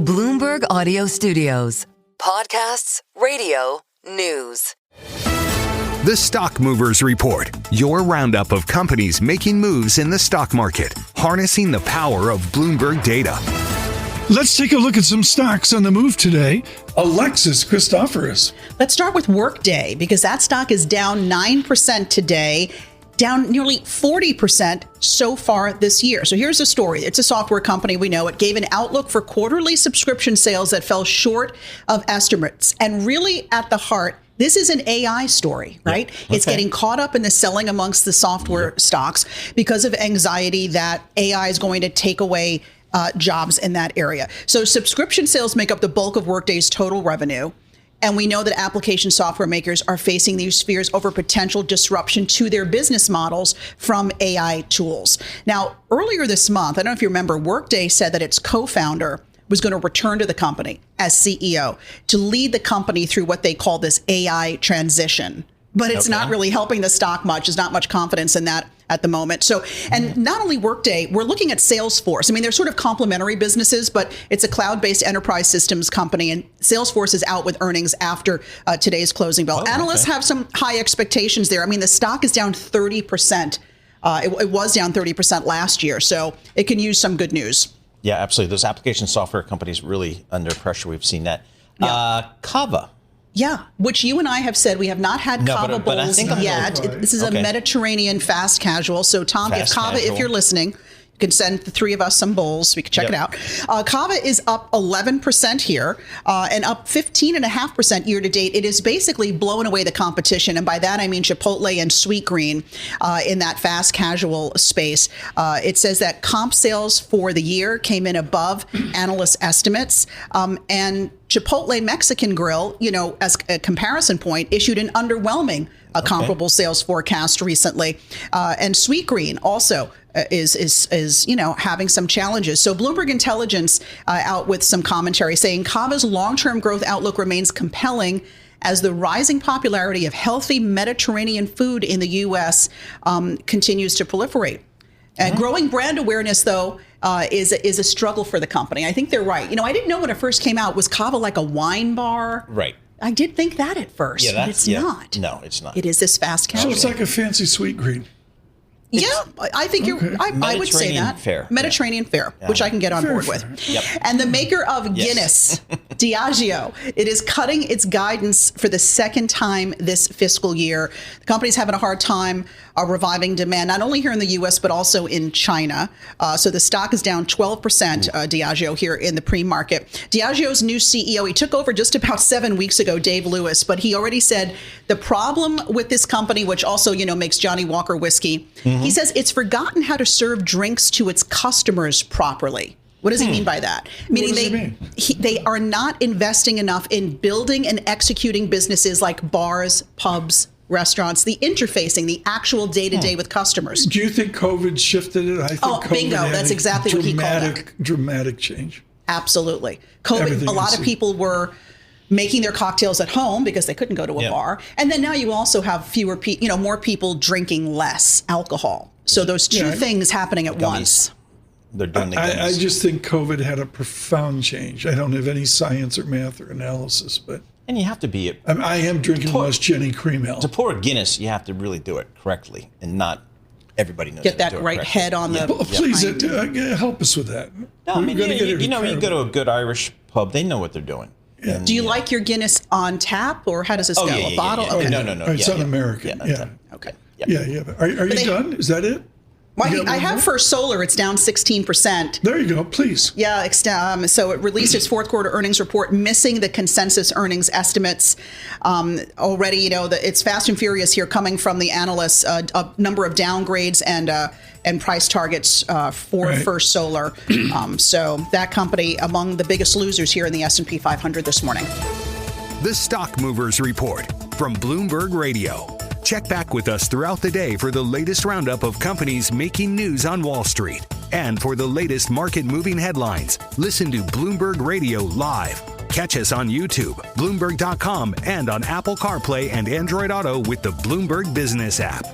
Bloomberg Audio Studios. Podcasts, radio, news. The Stock Movers Report, your roundup of companies making moves in the stock market, harnessing the power of Bloomberg data. Let's take a look at some stocks on the move today. Alexis Christoforous. Let's start with Workday, because that stock is down 9% today, down nearly 40% so far this year. So here's the story. It's a software company. We know it gave an outlook for quarterly subscription sales that fell short of estimates. And really at the heart, this is an AI story, right? Yeah. Okay. It's getting caught up in the selling amongst the software stocks because of anxiety that AI is going to take away jobs in that area. So subscription sales make up the bulk of Workday's total revenue. And we know that application software makers are facing these fears over potential disruption to their business models from AI tools. Now, earlier this month, I don't know if you remember, Workday said that its co-founder was going to return to the company as CEO to lead the company through what they call this AI transition. But it's not really helping the stock much. There's not much confidence in that at the moment. So, and not only Workday, we're looking at Salesforce. I mean, they're sort of complementary businesses, but it's a cloud-based enterprise systems company, and Salesforce is out with earnings after today's closing bell. Analysts have some high expectations there. I mean, the stock is down 30%. It was down 30% last year, so it can use some good news. Yeah, absolutely. Those application software companies really under pressure. We've seen that. Cava. Yeah, which you and I have said we have not had Cava bowls yet. This is a Mediterranean fast casual. So, Tom, if Cava, if you're listening, you can send the three of us some bowls. We can check it out. Cava is up 11% here and up 15.5% year to date. It is basically blowing away the competition. And by that, I mean Chipotle and Sweetgreen in that fast casual space. It says that comp sales for the year came in above analyst estimates. And Chipotle Mexican Grill, you know, as a comparison point, issued an underwhelming comparable sales forecast recently. And Sweetgreen also is you know, having some challenges. So Bloomberg Intelligence out with some commentary saying Cava's long-term growth outlook remains compelling as the rising popularity of healthy Mediterranean food in the U.S. Continues to proliferate. Growing brand awareness, though, is a struggle for the company. I think they're right. You know, I didn't know when it first came out, was Cava like a wine bar? Right. I did think that at first, but it's not. No, it's not. It is this fast casual. So it's like a fancy Sweetgreen. Yeah, I think I would say that. Fare. Mediterranean fare, which I can get on board with. Yep. And the maker of Guinness, Diageo, it is cutting its guidance for the second time this fiscal year. The company's having a hard time reviving demand, not only here in the U.S., but also in China. So the stock is down 12%, Diageo, here in the pre-market. Diageo's new CEO, he took over just about 7 weeks ago, Dave Lewis, but he already said the problem with this company, which also, you know, makes Johnny Walker whiskey, he says it's forgotten how to serve drinks to its customers properly. What does he mean by that? Meaning they are not investing enough in building and executing businesses like bars, pubs, restaurants, the interfacing, the actual day-to-day with customers. Do you think COVID shifted it? I think COVID bingo. That's exactly what he called it. Dramatic change. Absolutely. COVID, a lot of people were making their cocktails at home because they couldn't go to a bar. And then now you also have fewer people, you know, more people drinking less alcohol. So those two things happening at once. They're doing the I just think COVID had a profound change. I don't have any science or math or analysis, but and you have to be. I am drinking less Jenny Cream Ale. To pour a Guinness, you have to really do it correctly, and not everybody knows. Get that right head on the. Please help us with that. No, I mean, you know, you go to a good Irish pub, they know what they're doing. Yeah. Do you like your Guinness on tap, or how does this go? A bottle? Yeah. Okay. No. It's un-American. Okay. Yeah. Are you done? Is that it? Well, I have First Solar. It's down 16%. There you go. Please. Yeah. So it released its fourth quarter earnings report, missing the consensus earnings estimates. Already, you know, it's fast and furious here, coming from the analysts. A number of downgrades and price targets for First Solar. So that company among the biggest losers here in the S&P 500 this morning. The Stock Movers Report from Bloomberg Radio. Check back with us throughout the day for the latest roundup of companies making news on Wall Street. And for the latest market-moving headlines, listen to Bloomberg Radio live. Catch us on YouTube, Bloomberg.com, and on Apple CarPlay and Android Auto with the Bloomberg Business app.